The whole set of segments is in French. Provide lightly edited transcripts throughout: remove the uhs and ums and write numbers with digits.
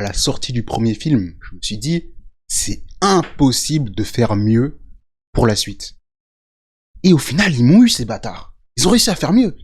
à la sortie du premier film, je me suis dit, c'est impossible de faire mieux pour la suite. Et au final, ils m'ont eu, ces bâtards. Ils ont réussi à faire mieux.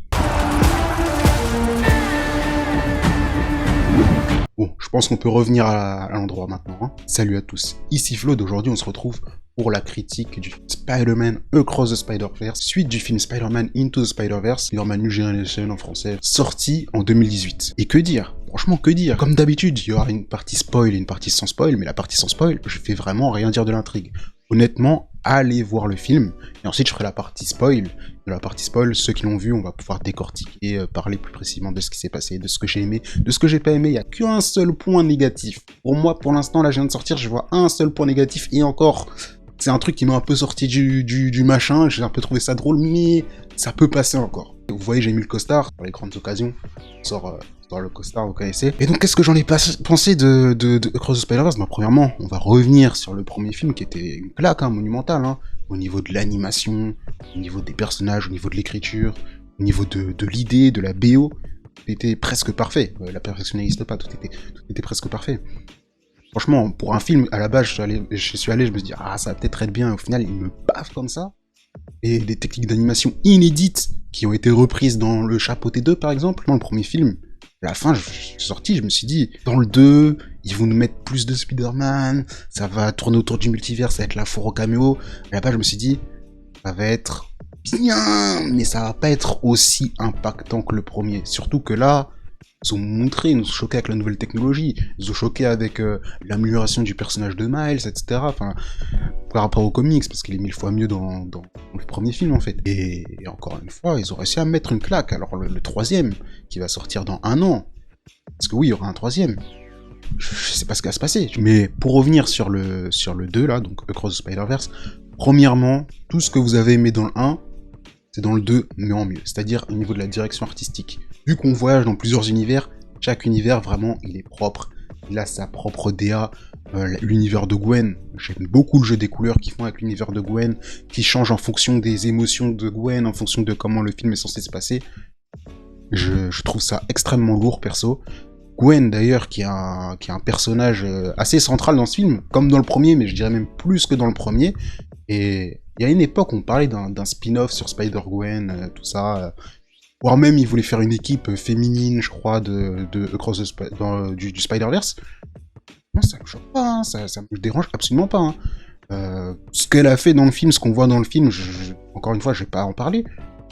Bon, je pense qu'on peut revenir à l'endroit maintenant. Hein. Salut à tous, ici Flo, d'aujourd'hui on se retrouve pour la critique du Spider-Man Across the Spider-Verse, suite du film Spider-Man Into the Spider-Verse, Spider-Man New Generation en français, sorti en 2018. Et que dire? Franchement, que dire? Comme d'habitude, il y aura une partie spoil et une partie sans spoil, mais la partie sans spoil, je vais vraiment rien dire de l'intrigue. Honnêtement, allez voir le film, et ensuite je ferai la partie spoil. De la partie spoil, ceux qui l'ont vu, on va pouvoir décortiquer, parler plus précisément de ce qui s'est passé, de ce que j'ai aimé, de ce que j'ai pas aimé. Il n'y a qu'un seul point négatif. Pour moi, pour l'instant, là, je viens de sortir, je vois un seul point négatif, et encore, c'est un truc qui m'a un peu sorti du machin, j'ai un peu trouvé ça drôle, mais ça peut passer encore. Vous voyez, j'ai mis le costard, pour les grandes occasions, sort le costard, vous connaissez. Et donc, qu'est-ce que j'en ai pensé de Across the Spider-Verse? Bah, premièrement, on va revenir sur le premier film, qui était une claque, hein, monumentale, hein, au niveau de l'animation, au niveau des personnages, au niveau de l'écriture, au niveau de l'idée, de la BO, tout était presque parfait. La perfection n'existe pas, tout était presque parfait. Franchement, pour un film, à la base, je suis allé, je me suis dit, ah, ça va peut-être être bien, au final, il me baffe comme ça. Et des techniques d'animation inédites qui ont été reprises dans le Chapeauté 2, par exemple. Dans le premier film, à la fin, je suis sorti, je me suis dit, dans le 2, ils vont nous mettre plus de Spider-Man, ça va tourner autour du multivers, ça va être la foire au caméo. À la base, je me suis dit, ça va être bien, mais ça va pas être aussi impactant que le premier. Surtout que là, ils ont montré, ils nous ont choqué avec la nouvelle technologie, ils nous ont choqué avec l'amélioration du personnage de Miles, etc. Enfin, par rapport aux comics, parce qu'il est 1000 fois mieux dans le premier film, en fait. Et encore une fois, ils ont réussi à mettre une claque. Alors, le troisième, qui va sortir dans 1 an, parce que oui, il y aura un troisième, je sais pas ce qui va se passer. Mais pour revenir sur le 2, là, donc Across the Spider-Verse, premièrement, tout ce que vous avez aimé dans le 1, c'est dans le 2, mais en mieux. C'est-à-dire au niveau de la direction artistique. Vu qu'on voyage dans plusieurs univers, chaque univers, vraiment, il est propre. Il a sa propre DA. L'univers de Gwen, j'aime beaucoup le jeu des couleurs qu'ils font avec l'univers de Gwen, qui change en fonction des émotions de Gwen, en fonction de comment le film est censé se passer. Je trouve ça extrêmement lourd, perso. Gwen, d'ailleurs, qui est un personnage assez central dans ce film, comme dans le premier, mais je dirais même plus que dans le premier. Et il y a une époque, on parlait d'un spin-off sur Spider-Gwen, tout ça. Voire même, ils voulaient faire une équipe féminine, je crois, Across du Spider-Verse. Non, ça me choque pas, hein, ça me dérange absolument pas. Hein. Ce qu'elle a fait dans le film, ce qu'on voit dans le film, encore une fois, je vais pas en parler,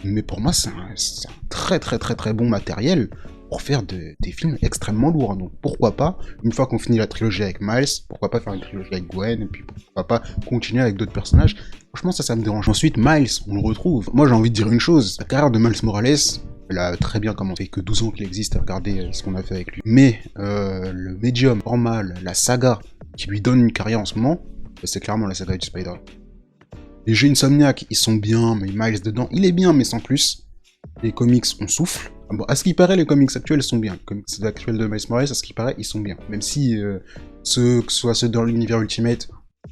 mais pour moi, c'est un très très très très bon matériel pour faire des films extrêmement lourds. Donc pourquoi pas, une fois qu'on finit la trilogie avec Miles, pourquoi pas faire une trilogie avec Gwen, et puis pourquoi pas continuer avec d'autres personnages. Franchement, ça me dérange. Ensuite, Miles, on le retrouve. Moi, j'ai envie de dire une chose, la carrière de Miles Morales, elle a très bien commencé, que 12 ans qu'il existe, à regarder ce qu'on a fait avec lui. Mais le médium normal, la saga qui lui donne une carrière en ce moment, c'est clairement la saga du Spider. Les jeux Insomniac, ils sont bien, mais Miles dedans, il est bien, mais sans plus. Les comics, on souffle. Bon, à ce qui paraît, les comics actuels sont bien. Les comics actuels de Miles Morales, à ce qui paraît, ils sont bien. Même si, que ce soit ceux dans l'univers Ultimate,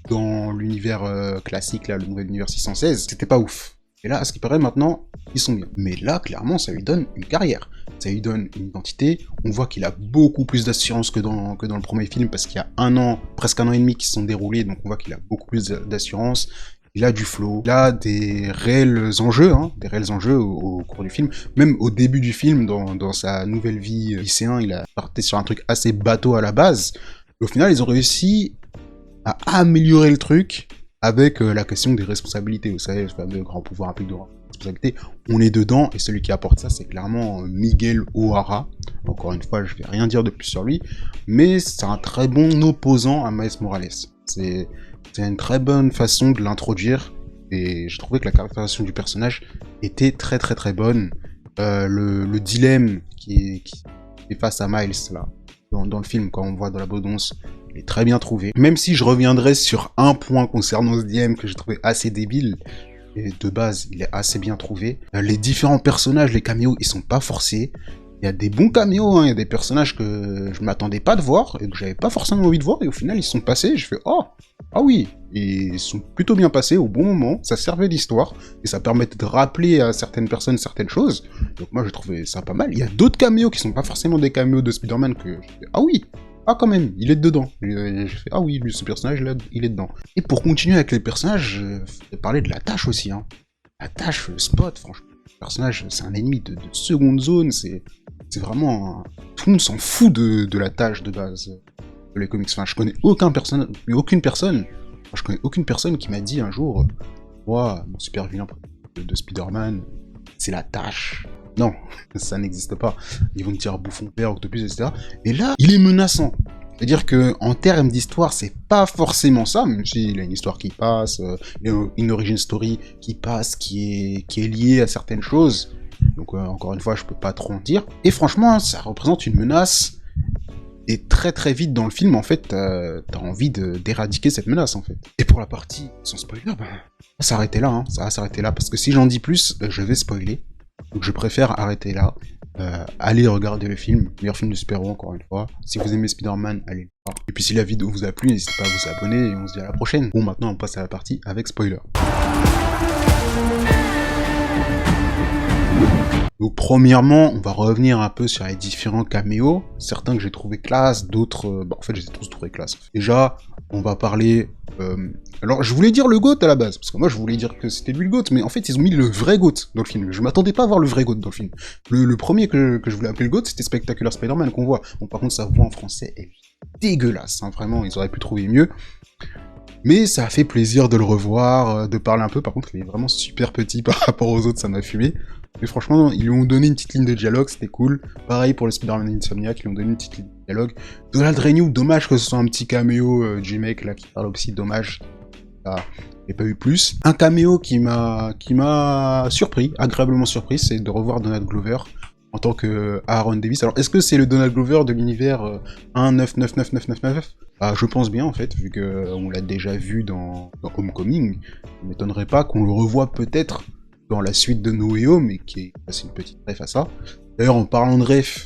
dans l'univers classique, là, le nouvel univers 616, c'était pas ouf. Et là, à ce qui paraît, maintenant, ils sont bien. Mais là, clairement, ça lui donne une carrière. Ça lui donne une identité. On voit qu'il a beaucoup plus d'assurance que dans le premier film, parce qu'il y a presque un an et demi qui se sont déroulés, donc on voit qu'il a beaucoup plus d'assurance. Il a du flow, il a des réels enjeux, au cours du film. Même au début du film, dans sa nouvelle vie lycéen, il a parté sur un truc assez bateau à la base. Et au final, ils ont réussi à améliorer le truc avec la question des responsabilités. Vous savez, le fameux grand pouvoir implique de responsabilité. On est dedans, et celui qui apporte ça, c'est clairement Miguel O'Hara. Encore une fois, je vais rien dire de plus sur lui, mais c'est un très bon opposant à Miles Morales. C'est une très bonne façon de l'introduire, et je trouvais que la caractérisation du personnage était très très très bonne. Le dilemme qui est face à Miles, là, dans le film, quand on voit dans la bande-annonce, il est très bien trouvé. Même si je reviendrai sur un point concernant ce dilemme que j'ai trouvé assez débile, et de base, il est assez bien trouvé. Les différents personnages, les caméos, ils sont pas forcés. Il y a des bons caméos, hein, il y a des personnages que je m'attendais pas de voir, et que j'avais pas forcément envie de voir, et au final, ils sont passés, je fais « Oh, ah oui !» Et ils sont plutôt bien passés, au bon moment, ça servait d'histoire, et ça permettait de rappeler à certaines personnes certaines choses, donc moi, j'ai trouvé ça pas mal. Il y a d'autres caméos qui sont pas forcément des caméos de Spider-Man que je fais « Ah oui !» ah quand même, il est dedans. Et je fais, ah oui, lui, ce personnage, là, il est dedans. Et pour continuer avec les personnages, faut parler de la tâche aussi, hein. La tâche, Spot, franchement, le personnage, c'est un ennemi de seconde zone, c'est vraiment... Tout le monde s'en fout de la tâche de base de les comics. Enfin, je connais aucune personne, je connais aucune personne qui m'a dit un jour, moi, mon super vilain de Spider-Man, c'est la tâche. Non, ça n'existe pas. Ils vont te dire bouffon père, octopus, etc. Et là, il est menaçant. C'est-à-dire que en termes d'histoire, c'est pas forcément ça, même s'il a une histoire qui passe, une origin story qui passe, qui est liée à certaines choses. Donc encore une fois, je peux pas trop en dire. Et franchement, ça représente une menace. Et très très vite dans le film, en fait, t'as envie d'éradiquer cette menace, en fait. Et pour la partie sans spoiler, bah, ça va s'arrêter là, hein. Ça va s'arrêter là, parce que si j'en dis plus, je vais spoiler. Donc je préfère arrêter là. Allez regarder le film, meilleur film de super-héros encore une fois. Si vous aimez Spider-Man, allez le voir. Et puis si la vidéo vous a plu, n'hésitez pas à vous abonner et on se dit à la prochaine. Bon, maintenant on passe à la partie avec spoiler. Donc premièrement, on va revenir un peu sur les différents caméos. Certains que j'ai trouvé classe, d'autres... en fait, je les ai tous trouvés classe. Déjà, on va parler... Alors, je voulais dire le GOAT à la base, parce que moi, je voulais dire que c'était lui le GOAT, mais en fait, ils ont mis le vrai GOAT dans le film. Je m'attendais pas à voir le vrai GOAT dans le film. Le premier que je voulais appeler le GOAT, c'était Spectacular Spider-Man qu'on voit. Bon, par contre, sa voix en français est dégueulasse, hein, vraiment, ils auraient pu trouver mieux. Mais ça a fait plaisir de le revoir, de parler un peu. Par contre, il est vraiment super petit par rapport aux autres, ça m'a fumé. Mais franchement, ils lui ont donné une petite ligne de dialogue, c'était cool. Pareil pour le Spider-Man Insomniac, ils lui ont donné une petite ligne de dialogue. Donald Renew, dommage que ce soit un petit caméo du mec là qui parle aussi, dommage. Ah, j'ai pas eu plus. Un caméo qui m'a surpris, agréablement surpris, c'est de revoir Donald Glover en tant que Aaron Davis. Alors, est-ce que c'est le Donald Glover de l'univers 1999999? Bah, je pense bien, en fait, vu qu'on l'a déjà vu dans Homecoming. Il m'étonnerait pas qu'on le revoie peut-être dans la suite de No Way Home, mais c'est une petite ref à ça. D'ailleurs, en parlant de ref,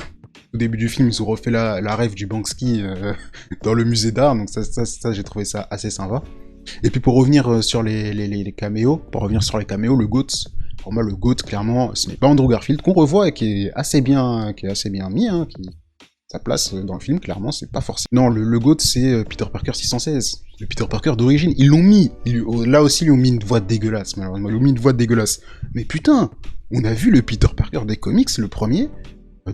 au début du film, ils ont refait la ref du Banksy dans le musée d'art, donc ça j'ai trouvé ça assez sympa. Et puis pour revenir sur les caméos, le GOAT, pour moi le GOAT, clairement, ce n'est pas Andrew Garfield, qu'on revoit et qui est assez bien mis, hein, sa place dans le film, clairement, c'est pas forcément... Non, le GOAT, c'est Peter Parker 616. Le Peter Parker d'origine, ils l'ont mis. Là aussi, ils lui ont mis une voix dégueulasse, malheureusement. Ils lui ont mis une voix dégueulasse. Mais putain, on a vu le Peter Parker des comics, le premier,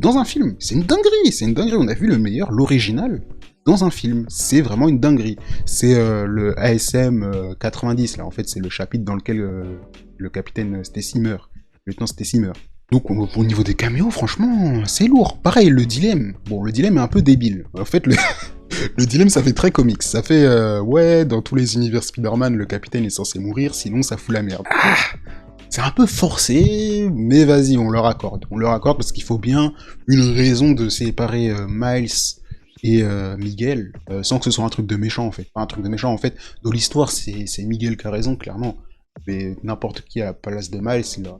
dans un film. C'est une dinguerie. On a vu le meilleur, l'original, dans un film. C'est vraiment une dinguerie. C'est le ASM 90, là, en fait, c'est le chapitre dans lequel le capitaine Stacy meurt. Le lieutenant Stacy meurt. Donc au niveau des caméos, franchement, c'est lourd. Pareil, le dilemme. Bon, le dilemme est un peu débile. En fait, le dilemme, ça fait très comics. Ça fait, ouais, dans tous les univers Spider-Man, le capitaine est censé mourir, sinon ça fout la merde. Ah, c'est un peu forcé, mais vas-y, on leur accorde. On leur accorde parce qu'il faut bien une raison de séparer Miles et Miguel, sans que ce soit un truc de méchant, en fait. Pas un truc de méchant, en fait. Dans l'histoire, c'est Miguel qui a raison, clairement. Mais n'importe qui à la place de Miles, il a...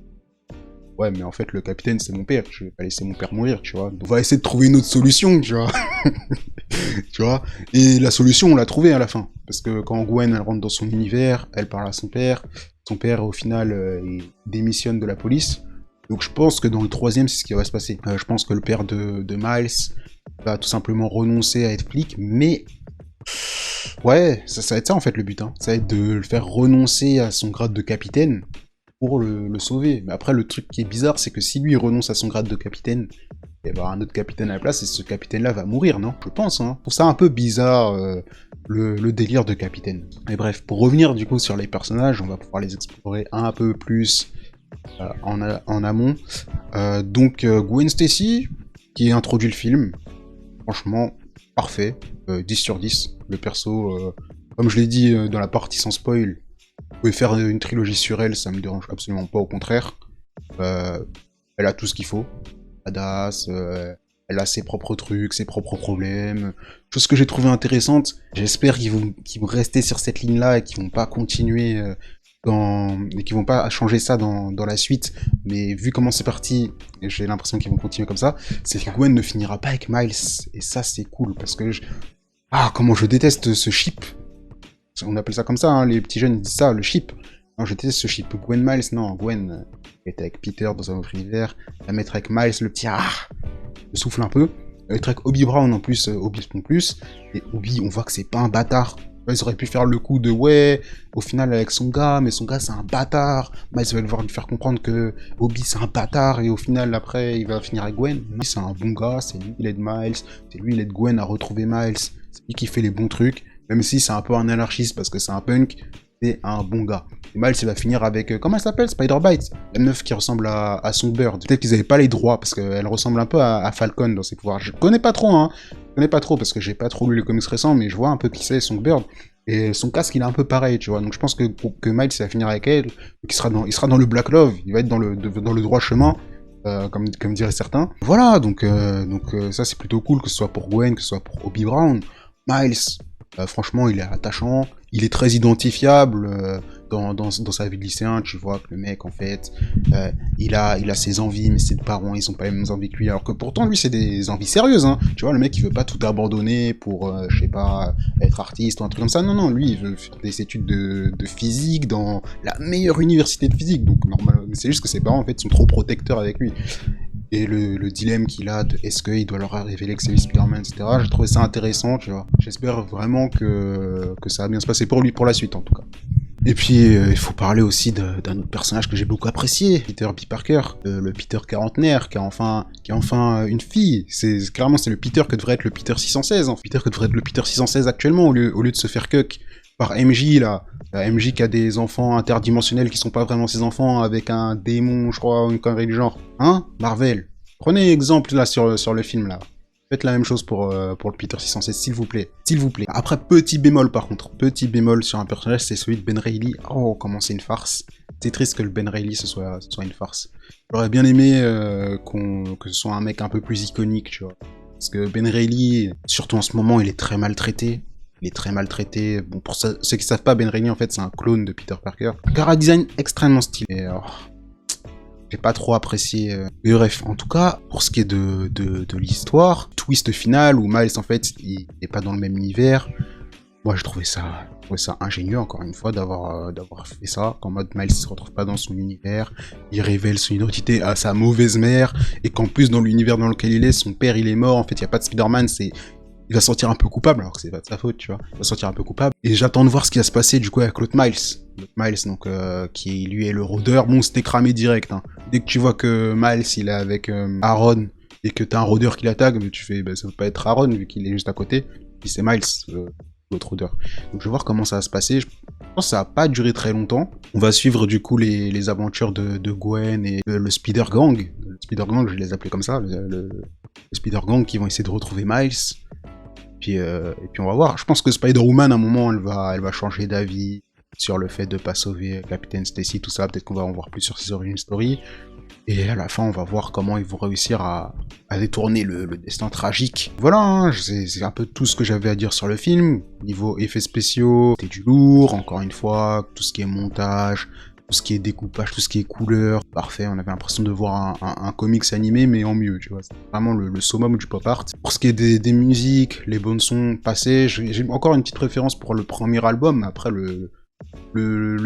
Ouais, mais en fait, le capitaine, c'est mon père. Je vais pas laisser mon père mourir, tu vois. Donc, on va essayer de trouver une autre solution, tu vois. Tu vois. Et la solution, on l'a trouvée à la fin. Parce que quand Gwen, elle rentre dans son univers, elle parle à son père. Son père, au final, il démissionne de la police. Donc, je pense que dans le troisième, c'est ce qui va se passer. Je pense que le père de Miles va tout simplement renoncer à être flic, mais... Ouais, ça va être ça, en fait, le but. Hein. Ça va être de le faire renoncer à son grade de capitaine pour le sauver. Mais après, le truc qui est bizarre, c'est que si lui renonce à son grade de capitaine, il va y avoir un autre capitaine à la place, et ce capitaine-là va mourir, non? Je pense, hein. Je trouve ça un peu bizarre, le délire de capitaine. Mais bref, pour revenir du coup sur les personnages, on va pouvoir les explorer un peu plus en amont. Donc, Gwen Stacy, qui introduit le film, franchement, parfait, 10 sur 10. Le perso, comme je l'ai dit dans la partie sans spoil, vous pouvez faire une trilogie sur elle, ça me dérange absolument pas, au contraire. Elle a tout ce qu'il faut. Badass, elle a ses propres trucs, ses propres problèmes. Chose que j'ai trouvé intéressante. J'espère qu'ils vont rester sur cette ligne-là et qu'ils vont pas continuer et qu'ils vont pas changer ça dans la suite. Mais vu comment c'est parti, j'ai l'impression qu'ils vont continuer comme ça. C'est que Gwen ne finira pas avec Miles. Et ça, c'est cool parce que ah, comment je déteste ce ship. On appelle ça comme ça, hein, les petits jeunes disent ça, le ship. Non, je déteste ce ship. Gwen Miles, non, Gwen est avec Peter dans un autre univers. La mettre avec Miles, le petit, ah, je souffle un peu. Être avec Obi Brown en plus, Obi en plus, et Obi, on voit que c'est pas un bâtard. Ils auraient pu faire le coup de ouais, au final avec son gars, mais son gars c'est un bâtard. Miles va devoir lui faire comprendre que Obi c'est un bâtard, et au final après il va finir avec Gwen. Lui c'est un bon gars, c'est lui il aide Miles, c'est lui il aide Gwen à retrouver Miles, c'est lui qui fait les bons trucs, même si c'est un peu un anarchiste parce que c'est un punk, c'est un bon gars. Et Miles il va finir avec, comment elle s'appelle, Spider-Bite, la meuf qui ressemble à Songbird. Peut-être qu'ils avaient pas les droits parce qu'elle ressemble un peu à Falcon dans ses pouvoirs. Je connais pas trop, hein. Je connais pas trop parce que j'ai pas trop lu les comics récents, mais je vois un peu qui c'est Songbird. Et son casque, il est un peu pareil, tu vois. Donc je pense que Miles va finir avec elle, il sera dans le Black Love, il va être dans le droit chemin, comme diraient certains. Voilà, donc ça c'est plutôt cool, que ce soit pour Gwen, que ce soit pour Obi Brown. Miles, franchement, il est attachant, il est très identifiable dans sa vie de lycéen. Tu vois que le mec, en fait, il a ses envies, mais ses parents, ils ont pas les mêmes envies que lui. Alors que pourtant, lui, c'est des envies sérieuses. Hein. Tu vois, le mec, il veut pas tout abandonner pour, je sais pas, être artiste ou un truc comme ça. Non, non, lui, il veut faire des études de physique dans la meilleure université de physique. Donc, normal, c'est juste que ses parents, en fait, sont trop protecteurs avec lui. Et le dilemme qu'il a de est-ce qu'il doit leur révéler que c'est lui Spider-Man, etc. J'ai trouvé ça intéressant, tu vois. J'espère vraiment que ça va bien se passer pour lui pour la suite, en tout cas. Et puis, il faut parler aussi d'un autre personnage que j'ai beaucoup apprécié, Peter B. Parker, le Peter quarantenaire, qui a enfin une fille. Clairement, c'est le Peter que devrait être le Peter 616, hein. Peter que devrait être le Peter 616 actuellement, au lieu de se faire cuck par MJ, là. MJ qui a des enfants interdimensionnels qui sont pas vraiment ses enfants, avec un démon, je crois, ou une connerie du genre. Hein? Marvel. Prenez exemple, là, sur le film, là. Faites la même chose pour le Peter 616, s'il vous plaît. S'il vous plaît. Après, petit bémol, par contre. Petit bémol sur un personnage, c'est celui de Ben Reilly. Oh, comment c'est une farce. C'est triste que le Ben Reilly, ce soit une farce. J'aurais bien aimé que ce soit un mec un peu plus iconique, tu vois. Parce que Ben Reilly, surtout en ce moment, il est très maltraité. Il est très maltraité. Bon, pour ceux qui savent pas, Ben Reilly, en fait, c'est un clone de Peter Parker. Cara design extrêmement stylé. Alors, j'ai pas trop apprécié. Mais bref, en tout cas, pour ce qui est de l'histoire, twist final où Miles, en fait, il est pas dans le même univers. Moi, j'ai trouvé ça ingénieux, encore une fois, d'avoir fait ça. Qu'en mode, Miles se retrouve pas dans son univers, il révèle son identité à sa mauvaise mère, et qu'en plus, dans l'univers dans lequel il est, son père, il est mort. En fait, il y a pas de Spider-Man, il va se sentir un peu coupable, alors que c'est pas de sa faute, tu vois. Il va se sentir un peu coupable. Et j'attends de voir ce qui va se passer, du coup, avec l'autre Miles. L'autre Miles, donc, qui, lui, est le rôdeur. Bon, c'était cramé direct, hein. Dès que tu vois que Miles, il est avec Aaron, et que t'as un rôdeur qui l'attaque, tu fais, ça peut pas être Aaron, vu qu'il est juste à côté. Puis c'est Miles, l'autre rôdeur. Donc, je vais voir comment ça va se passer. Je pense que ça va pas durer très longtemps. On va suivre, du coup, les aventures de Gwen et le Spider Gang. Le Spider Gang, je vais les appeler comme ça. Le Spider Gang qui vont essayer de retrouver Miles. Et puis on va voir. Je pense que Spider-Woman, à un moment, elle va changer d'avis sur le fait de pas sauver Capitaine Stacy, tout ça. Peut-être qu'on va en voir plus sur ses origin story. Et à la fin, on va voir comment ils vont réussir à détourner le destin tragique. Voilà, hein, c'est un peu tout ce que j'avais à dire sur le film. Niveau effets spéciaux, c'était du lourd, encore une fois. Tout ce qui est montage, tout ce qui est découpage, tout ce qui est couleur, parfait, on avait l'impression de voir un comics animé, mais en mieux, tu vois. C'est vraiment le summum du pop art. Pour ce qui est des musiques, les bonnes sons passés, j'ai encore une petite préférence pour le premier album, mais après le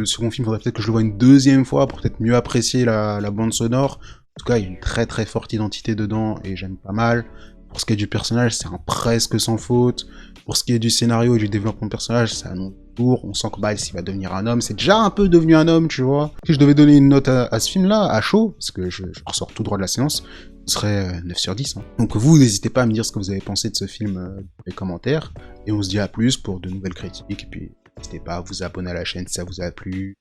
second film, faudrait peut-être que je le voie une deuxième fois pour peut-être mieux apprécier la bande sonore. En tout cas, il y a une très très forte identité dedans, et j'aime pas mal. Pour ce qui est du personnage, c'est un presque sans faute. Pour ce qui est du scénario et du développement de personnage, c'est un lourd. On sent que Miles, il va devenir un homme. C'est déjà un peu devenu un homme, tu vois. Si je devais donner une note à ce film-là, à chaud, parce que je ressors tout droit de la séance, ce serait 9 sur 10. Hein. Donc vous, n'hésitez pas à me dire ce que vous avez pensé de ce film dans les commentaires. Et on se dit à plus pour de nouvelles critiques. Et puis, n'hésitez pas à vous abonner à la chaîne si ça vous a plu.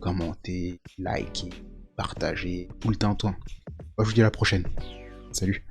Commentez, likez, partagez, tout le temps. Moi, je vous dis à la prochaine. Salut.